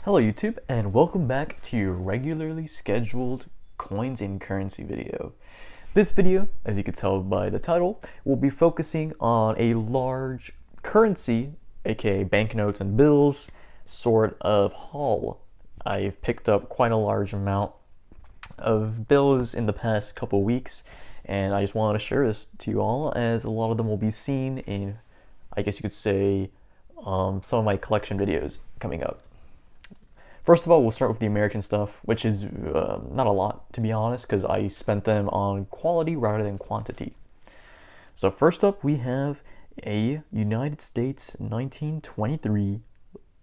Hello YouTube, and welcome back to your regularly scheduled coins and currency video. This video, as you can tell by the title, will be focusing on a large currency, aka banknotes and bills, sort of haul. I've picked up quite a large amount of bills in the past couple weeks, and I just wanted to share this to you all, as a lot of them will be seen in, I guess you could say, some of my collection videos coming up. First of all, we'll start with the American stuff, which is not a lot, to be honest, because I spent them on quality rather than quantity. So first up, we have a United States 1923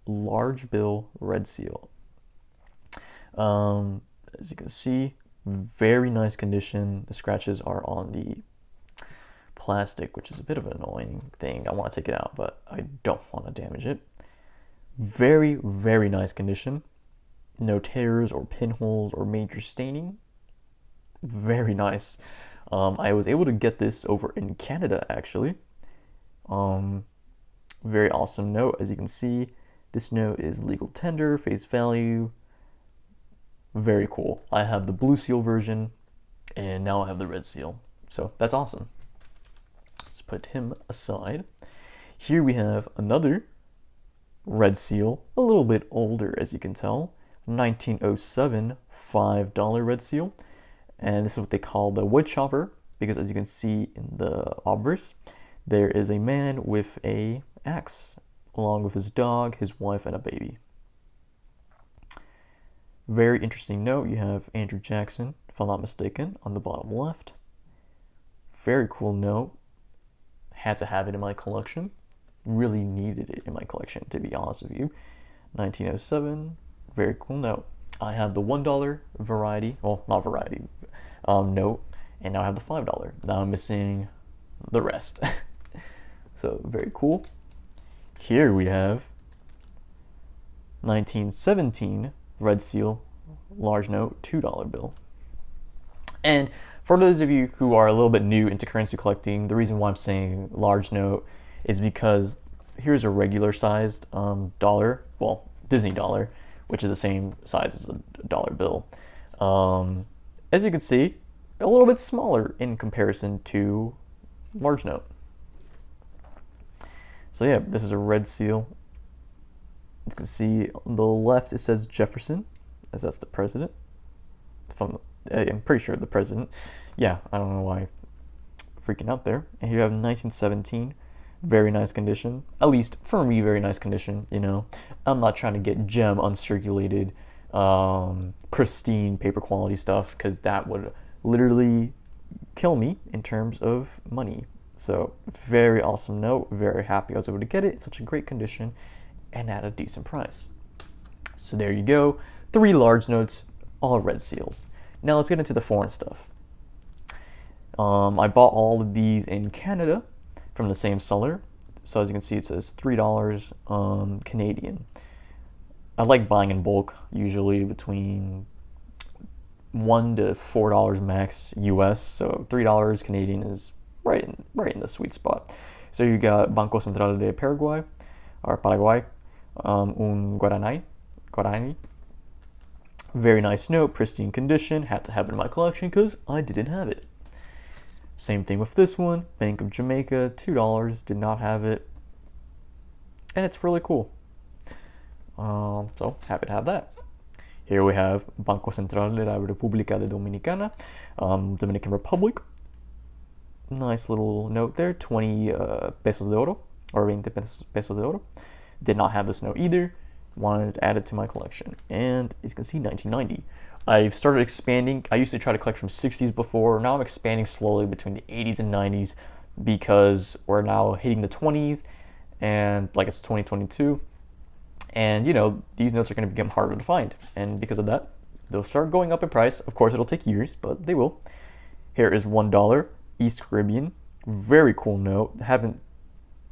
large bill red seal. As you can see, very nice condition. The scratches are on the plastic, which is a bit of an annoying thing. I want to take it out, but I don't want to damage it. Very, very nice condition. No tears or pinholes or major staining. Very nice. I was able to get this over in Canada, actually. Very awesome note. As you can see, this note is legal tender, face value. Very cool. I have the blue seal version, and now I have the red seal. So that's awesome. Let's put him aside. Here we have another red seal, a little bit older, as you can tell. 1907 $5 red seal, and this is what they call the wood chopper, because as you can see in the obverse, there is a man with a axe along with his dog, his wife, and a baby. Very interesting note. You have Andrew Jackson, if I'm not mistaken, on the bottom left. Very cool note. Had to have it in my collection. Really needed it in my collection, to be honest with you. 1907. Very cool note. I have the $1 variety, well, not variety, note, and now I have the $5. Now I'm missing the rest. So very cool. Here we have 1917 red seal, large note, $2 bill. And for those of you who are a little bit new into currency collecting, the reason why I'm saying large note is because here's a regular sized dollar, well, Disney dollar, which is the same size as a dollar bill. As you can see, a little bit smaller in comparison to large note. So yeah, this is a red seal. As you can see on the left, it says Jefferson, as that's the president. I'm pretty sure the president. Yeah, I don't know why I'm freaking out there. And here you have 1917. Very nice condition, at least for me, very nice condition, you know. I'm not trying to get gem uncirculated, pristine paper quality stuff, because that would literally kill me in terms of money. So very awesome note, very happy I was able to get it in such a great condition and at a decent price. So there you go, 3 large notes, all red seals. Now let's get into the foreign stuff. I bought all of these in Canada from the same seller. So as you can see, it says $3 Canadian. I like buying in bulk, usually between $1 to $4 max US. So $3 Canadian is right in the sweet spot. So you got Banco Central de Paraguay, or Paraguay, un Guarani. Very nice note, pristine condition. Had to have it in my collection because I didn't have it. Same thing with this one, Bank of Jamaica, $2, did not have it, and it's really cool. So happy to have that. Here we have Banco Central de la República de Dominicana, Dominican Republic. Nice little note there, 20 pesos de oro, or 20 pesos de oro. Did not have this note either, wanted to add it to my collection. And as you can see, 1990. I've started expanding. I used to try to collect from 60s before. Now I'm expanding slowly between the 80s and 90s because we're now hitting the 20s and like it's 2022. And you know, these notes are going to become harder to find. And because of that, they'll start going up in price. Of course, it'll take years, but they will. Here is $1 East Caribbean. Very cool note. Haven't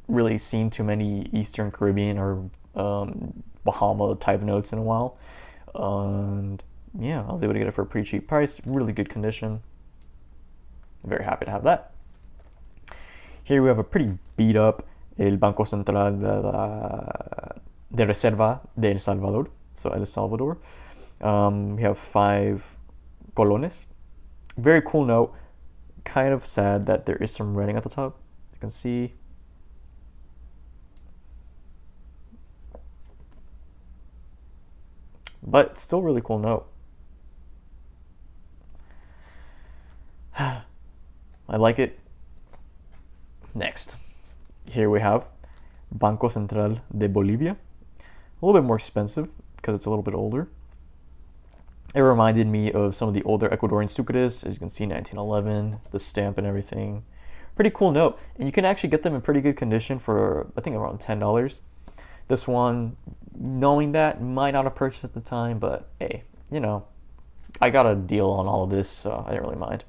really seen too many Eastern Caribbean or Bahama type notes in a while. And yeah, I was able to get it for a pretty cheap price, really good condition. Very happy to have that. Here we have a pretty beat up El Banco Central de Reserva de El Salvador. So El Salvador. We have 5 colones. Very cool note. Kind of sad that there is some writing at the top. You can see. But still really cool note. I like it. Next, here we have Banco Central de Bolivia. A little bit more expensive because it's a little bit older. It reminded me of some of the older Ecuadorian sucres, as you can see, 1911, the stamp and everything. Pretty cool note. And you can actually get them in pretty good condition for, I think, around $10. This one, knowing that, might not have purchased at the time, but hey, you know, I got a deal on all of this, so I didn't really mind.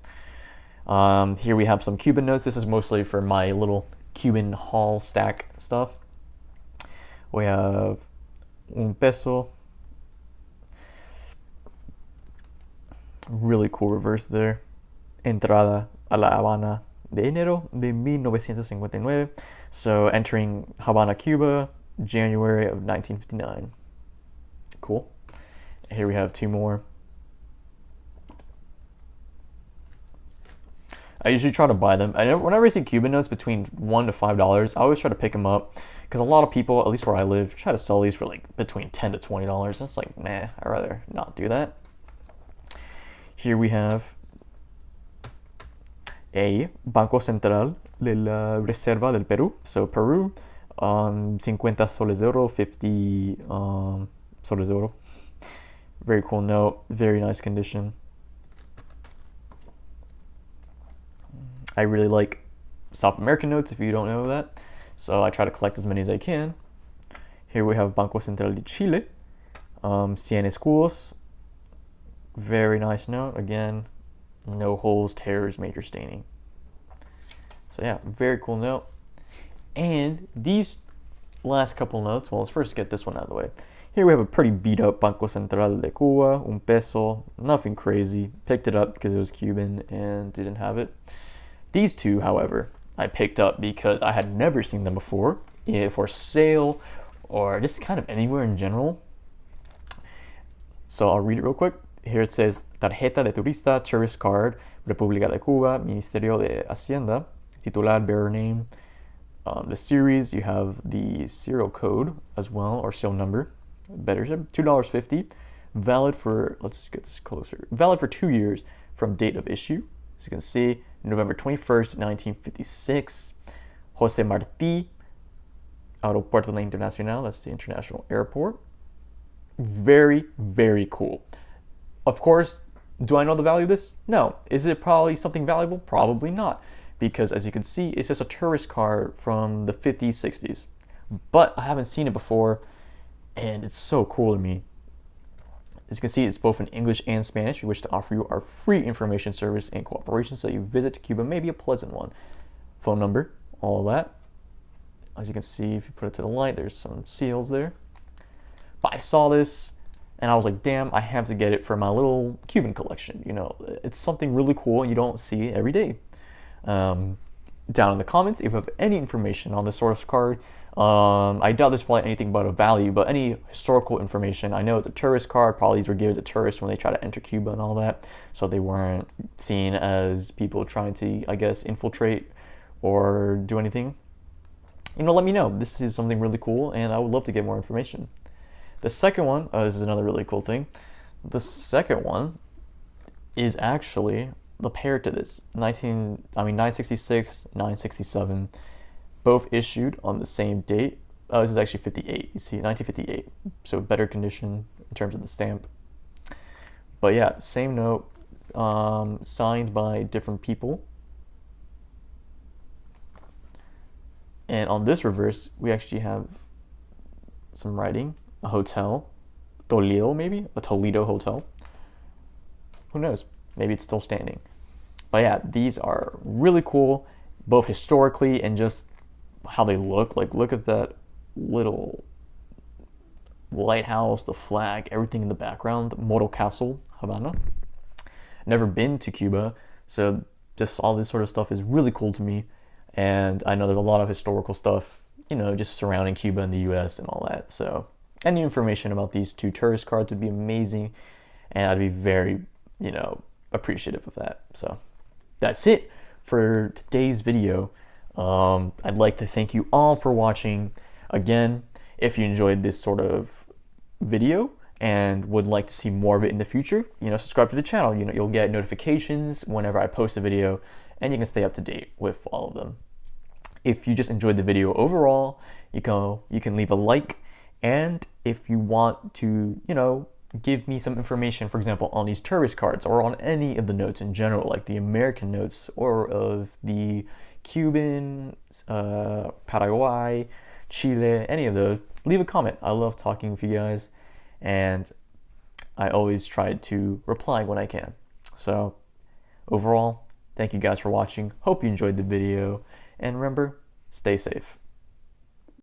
Here we have some Cuban notes. This is mostly for my little Cuban haul stack stuff. We have un peso. Really cool reverse there. Entrada a la Habana de enero de 1959. So entering Havana, Cuba, January of 1959. Cool. Here we have 2 more. I usually try to buy them. Whenever I see Cuban notes between $1 to $5, I always try to pick them up because a lot of people, at least where I live, try to sell these for like between $10 to $20. It's like, nah, I'd rather not do that. Here we have a Banco Central de la Reserva del Perú. So Peru, 50 soles de oro, 50 soles de oro. Very cool note, very nice condition. I really like South American notes, if you don't know that. So I try to collect as many as I can. Here we have Banco Central de Chile, 100 escudos. Very nice note. Again, no holes, tears, major staining. So yeah, very cool note. And these last couple notes, well, let's first get this one out of the way. Here we have a pretty beat up Banco Central de Cuba, un peso, nothing crazy. Picked it up because it was Cuban and didn't have it. These 2, however, I picked up because I had never seen them before, for sale or just kind of anywhere in general. So I'll read it real quick. Here it says, Tarjeta de Turista, Tourist Card, República de Cuba, Ministerio de Hacienda, titular, bearer name. The series, you have the serial code as well, or serial number. Better, $2.50. Valid for, let's get this closer. Valid for 2 years from date of issue. As you can see, November 21st, 1956. Jose Martí, Aeropuerto Internacional, that's the international airport. Very, very cool. Of course, do I know the value of this? No. Is it probably something valuable? Probably not. Because as you can see, it's just a tourist card from the 50s, 60s. But I haven't seen it before, and it's so cool to me. As you can see, it's both in English and Spanish. We wish to offer you our free information service and cooperation so you visit Cuba may be a pleasant one. Phone number, all of that. As you can see, if you put it to the light, there's some seals there. But I saw this, and I was like, damn, I have to get it for my little Cuban collection. You know, it's something really cool and you don't see every day. Down in the comments, if you have any information on this sort of card, I doubt there's probably anything but a value, but any historical information. I know it's a tourist card. Probably these were given to tourists when they try to enter Cuba and all that, so they weren't seen as people trying to, I guess, infiltrate or do anything. You know, let me know. This is something really cool, and I would love to get more information. The second one, this is another really cool thing. The second one is actually the pair to this, 966, 967. Both issued on the same date. This is actually 58. You see, 1958. So better condition in terms of the stamp. But yeah, same note, signed by different people. And on this reverse, we actually have some writing. A hotel, Toledo maybe? A Toledo hotel. Who knows? Maybe it's still standing. But yeah, these are really cool, both historically and just how they look. Like, look at that little lighthouse, the flag, everything in the background. Moro Castle, Havana. Never been to Cuba, so just all this sort of stuff is really cool to me. And I know there's a lot of historical stuff, you know, just surrounding Cuba and the US and all that. So any information about these 2 tourist cards would be amazing, and I'd be very, appreciative of that. So that's it for today's video. I'd like to thank you all for watching. Again, if you enjoyed this sort of video and would like to see more of it in the future, subscribe to the channel. You'll get notifications whenever I post a video, and you can stay up to date with all of them. If you just enjoyed the video overall, you can leave a like, and if you want to, give me some information, for example, on these tourist cards or on any of the notes in general, like the American notes or of the Cuban, Paraguay, Chile, any of those, leave a comment. I love talking with you guys, and I always try to reply when I can. So overall, thank you guys for watching. Hope you enjoyed the video, and remember, stay safe.